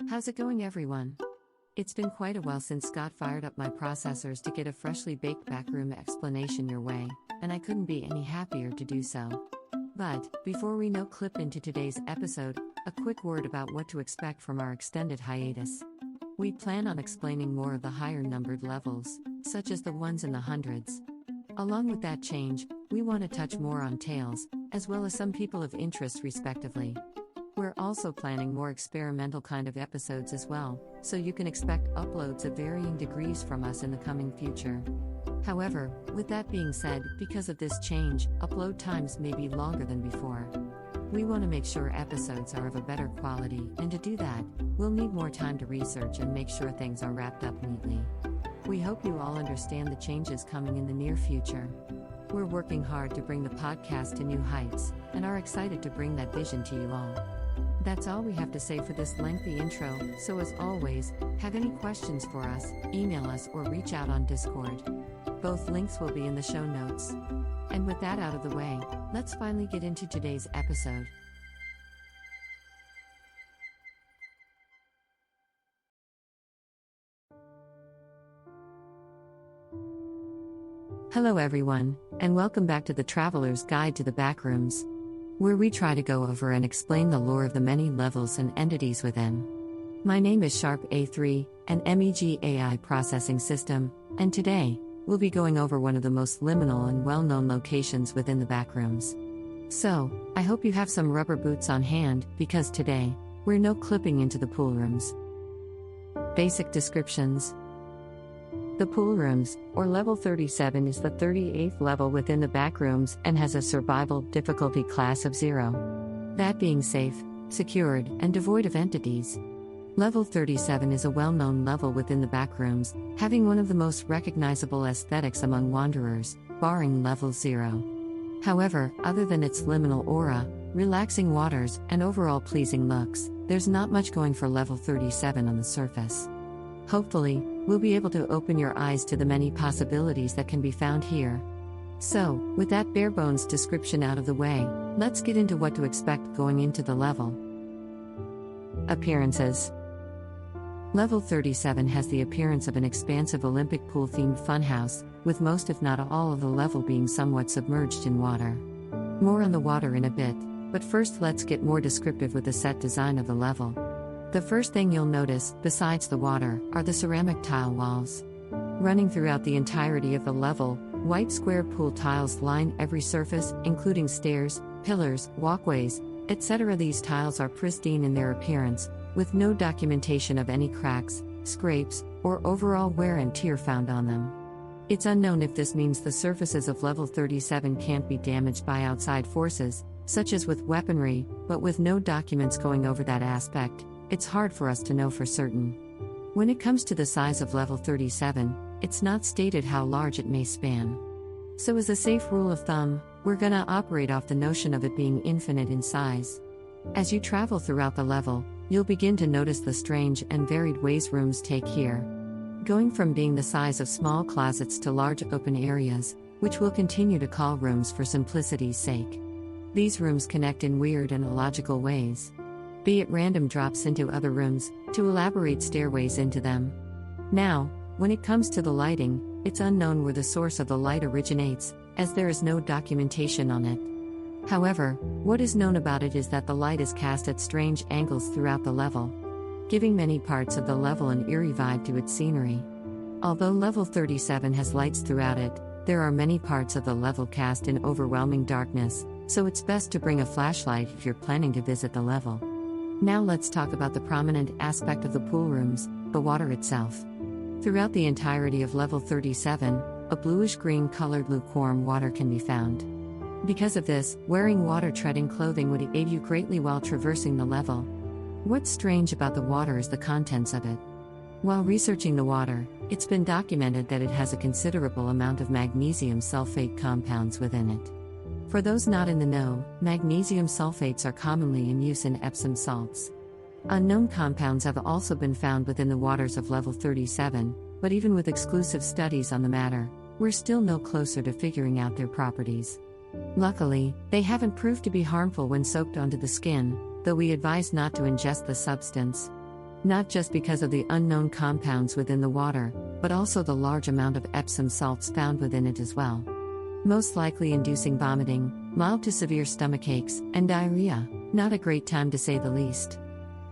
How's it going, everyone? It's been quite a while since Scott fired up my processors to get a freshly baked backroom explanation your way, and I couldn't be any happier to do so. But, before we clip into today's episode, a quick word about what to expect from our extended hiatus. We plan on explaining more of the higher numbered levels, such as the ones in the hundreds. Along with that change, we want to touch more on tales, as well as some people of interest respectively. We're also planning more experimental kind of episodes as well, so you can expect uploads of varying degrees from us in the coming future. However, with that being said, because of this change, upload times may be longer than before. We want to make sure episodes are of a better quality, and to do that, we'll need more time to research and make sure things are wrapped up neatly. We hope you all understand the changes coming in the near future. We're working hard to bring the podcast to new heights, and are excited to bring that vision to you all. That's all we have to say for this lengthy intro, so as always, have any questions for us, email us or reach out on Discord. Both links will be in the show notes. And with that out of the way, let's finally get into today's episode. Hello everyone, and welcome back to the Traveler's Guide to the Backrooms, where we try to go over and explain the lore of the many levels and entities within. My name is Sharp A3, an MEG AI processing system, and today, we'll be going over one of the most liminal and well-known locations within the Backrooms. So, I hope you have some rubber boots on hand, because today, we're clipping into the Poolrooms. Basic descriptions. The Poolrooms, or Level 37, is the 38th level within the Backrooms and has a survival difficulty class of 0. That being safe, secured, and devoid of entities. Level 37 is a well-known level within the Backrooms, having one of the most recognizable aesthetics among wanderers, barring Level 0. However, other than its liminal aura, relaxing waters, and overall pleasing looks, there's not much going for Level 37 on the surface. Hopefully, we'll be able to open your eyes to the many possibilities that can be found here. So, with that bare-bones description out of the way, let's get into what to expect going into the level. Appearances. Level 37 has the appearance of an expansive Olympic pool-themed funhouse, with most if not all of the level being somewhat submerged in water. More on the water in a bit, but first let's get more descriptive with the set design of the level. The first thing you'll notice, besides the water, are the ceramic tile walls. Running throughout the entirety of the level, white square pool tiles line every surface, including stairs, pillars, walkways, etc. These tiles are pristine in their appearance, with no documentation of any cracks, scrapes, or overall wear and tear found on them. It's unknown if this means the surfaces of Level 37 can't be damaged by outside forces, such as with weaponry, but with no documents going over that aspect, it's hard for us to know for certain. When it comes to the size of Level 37, it's not stated how large it may span. So as a safe rule of thumb, we're gonna operate off the notion of it being infinite in size. As you travel throughout the level, you'll begin to notice the strange and varied ways rooms take here. Going from being the size of small closets to large open areas, which we'll continue to call rooms for simplicity's sake. These rooms connect in weird and illogical ways. Be it random drops into other rooms, to elaborate stairways into them. Now, when it comes to the lighting, it's unknown where the source of the light originates, as there is no documentation on it. However, what is known about it is that the light is cast at strange angles throughout the level, giving many parts of the level an eerie vibe to its scenery. Although Level 37 has lights throughout it, there are many parts of the level cast in overwhelming darkness, so it's best to bring a flashlight if you're planning to visit the level. Now let's talk about the prominent aspect of the Poolrooms, the water itself. Throughout the entirety of Level 37, a bluish-green colored lukewarm water can be found. Because of this, wearing water-treading clothing would aid you greatly while traversing the level. What's strange about the water is the contents of it. While researching the water, it's been documented that it has a considerable amount of magnesium sulfate compounds within it. For those not in the know, magnesium sulfates are commonly in use in Epsom salts. Unknown compounds have also been found within the waters of Level 37, but even with exclusive studies on the matter, we're still no closer to figuring out their properties. Luckily, they haven't proved to be harmful when soaked onto the skin, though we advise not to ingest the substance. Not just because of the unknown compounds within the water, but also the large amount of Epsom salts found within it as well. Most likely inducing vomiting, mild to severe stomach aches, and diarrhea. Not a great time to say the least.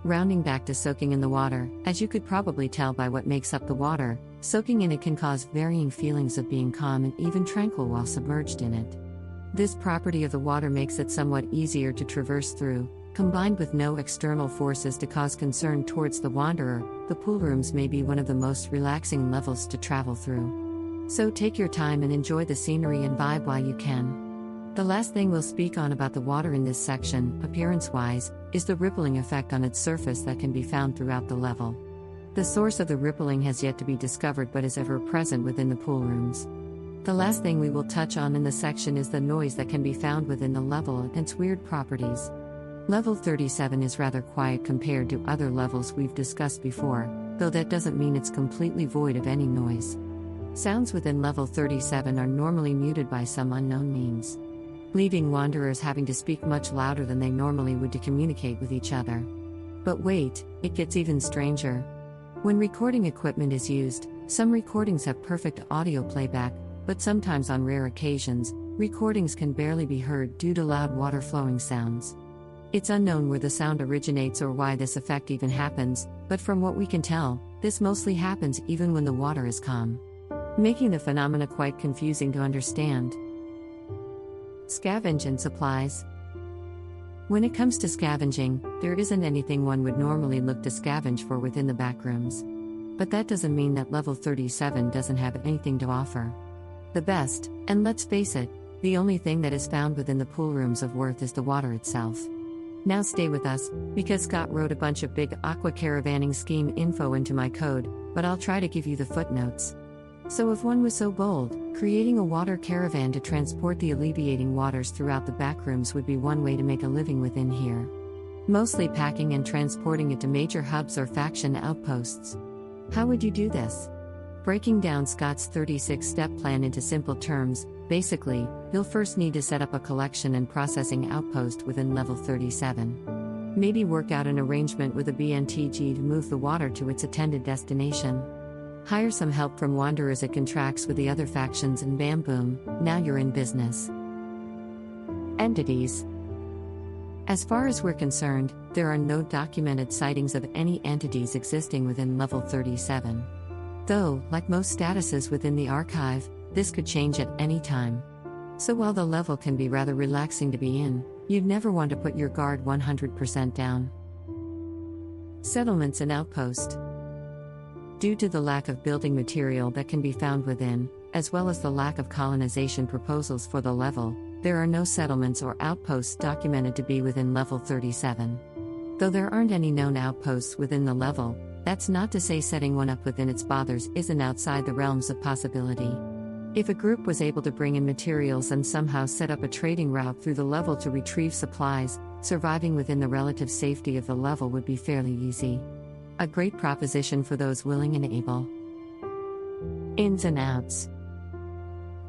Rounding back to soaking in the water, as you could probably tell by what makes up the water, soaking in it can cause varying feelings of being calm and even tranquil while submerged in it. This property of the water makes it somewhat easier to traverse through. Combined with no external forces to cause concern towards the wanderer, the pool rooms may be one of the most relaxing levels to travel through. So take your time and enjoy the scenery and vibe while you can. The last thing we'll speak on about the water in this section, appearance-wise, is the rippling effect on its surface that can be found throughout the level. The source of the rippling has yet to be discovered but is ever present within the pool rooms. The last thing we will touch on in the section is the noise that can be found within the level and its weird properties. Level 37 is rather quiet compared to other levels we've discussed before, though that doesn't mean it's completely void of any noise. Sounds within level 37 are normally muted by some unknown means, leaving wanderers having to speak much louder than they normally would to communicate with each other. But wait, it gets even stranger. When recording equipment is used, some recordings have perfect audio playback, but sometimes on rare occasions, recordings can barely be heard due to loud water flowing sounds. It's unknown where the sound originates or why this effect even happens, but from what we can tell, this mostly happens even when the water is calm, making the phenomena quite confusing to understand. Scavenging supplies. When it comes to scavenging, there isn't anything one would normally look to scavenge for within the backrooms. But that doesn't mean that level 37 doesn't have anything to offer. The best, and let's face it, the only thing that is found within the pool rooms of worth is the water itself. Now stay with us, because Scott wrote a bunch of big aqua caravanning scheme info into my code, but I'll try to give you the footnotes. So if one was so bold, creating a water caravan to transport the alleviating waters throughout the backrooms would be one way to make a living within here. Mostly packing and transporting it to major hubs or faction outposts. How would you do this? Breaking down Scott's 36-step plan into simple terms, basically, you'll first need to set up a collection and processing outpost within level 37. Maybe work out an arrangement with a BNTG to move the water to its intended destination. Hire some help from wanderers it contracts with the other factions and bam boom, now you're in business. Entities. As far as we're concerned, there are no documented sightings of any entities existing within level 37. Though, like most statuses within the archive, this could change at any time. So while the level can be rather relaxing to be in, you'd never want to put your guard 100% down. Settlements and outpost. Due to the lack of building material that can be found within, as well as the lack of colonization proposals for the level, there are no settlements or outposts documented to be within level 37. Though there aren't any known outposts within the level, that's not to say setting one up within its bothers isn't outside the realms of possibility. If a group was able to bring in materials and somehow set up a trading route through the level to retrieve supplies, surviving within the relative safety of the level would be fairly easy. A great proposition for those willing and able. Ins and outs.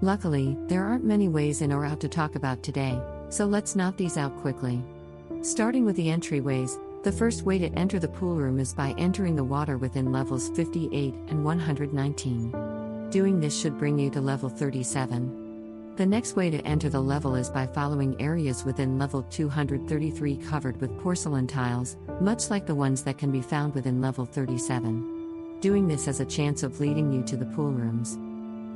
Luckily, there aren't many ways in or out to talk about today, so let's knock these out quickly. Starting with the entryways, the first way to enter the pool room is by entering the water within levels 58 and 119. Doing this should bring you to level 37. The next way to enter the level is by following areas within level 233 covered with porcelain tiles, much like the ones that can be found within level 37. Doing this has a chance of leading you to the pool rooms.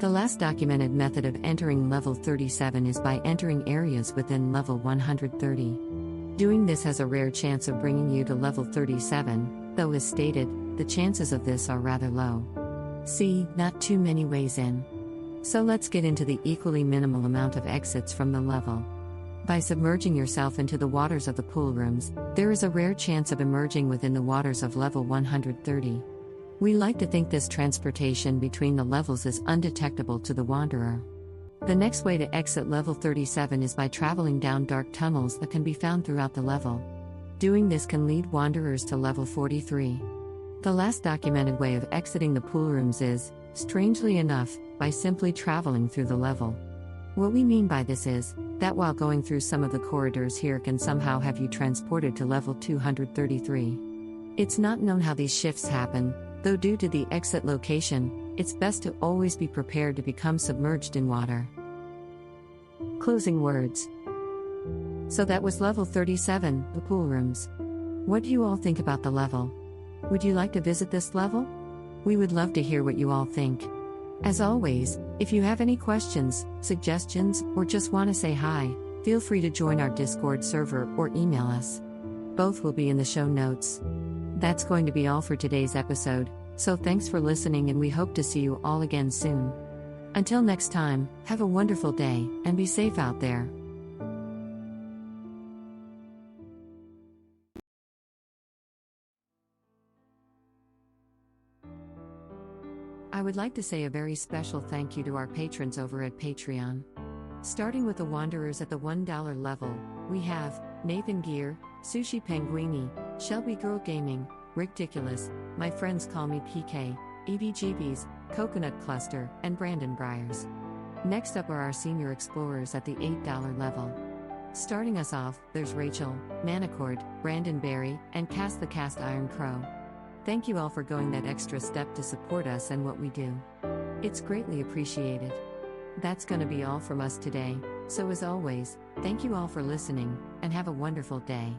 The last documented method of entering level 37 is by entering areas within level 130. Doing this has a rare chance of bringing you to level 37, though as stated, the chances of this are rather low. See, not too many ways in. So let's get into the equally minimal amount of exits from the level. By submerging yourself into the waters of the pool rooms, there is a rare chance of emerging within the waters of level 130. We like to think this transportation between the levels is undetectable to the wanderer. The next way to exit level 37 is by traveling down dark tunnels that can be found throughout the level. Doing this can lead wanderers to level 43. The last documented way of exiting the pool rooms is, strangely enough, by simply traveling through the level. What we mean by this is, that while going through some of the corridors here can somehow have you transported to level 233. It's not known how these shifts happen, though due to the exit location, it's best to always be prepared to become submerged in water. Closing words. So that was level 37, the pool rooms. What do you all think about the level? Would you like to visit this level? We would love to hear what you all think. As always, if you have any questions, suggestions, or just want to say hi, feel free to join our Discord server or email us. Both will be in the show notes. That's going to be all for today's episode, so thanks for listening and we hope to see you all again soon. Until next time, have a wonderful day, and be safe out there. I would like to say a very special thank you to our patrons over at Patreon. Starting with the Wanderers at the $1 level, we have Nathan Gear, Sushi Penguini, Shelby Girl Gaming, Ridiculous, My Friends Call Me PK, EVGBs, Coconut Cluster, and Brandon Briers. Next up are our Senior Explorers at the $8 level. Starting us off, there's Rachel, Manicord, Brandon Berry, and Cast the Cast Iron Crow. Thank you all for going that extra step to support us and what we do. It's greatly appreciated. That's gonna be all from us today, so as always, thank you all for listening, and have a wonderful day.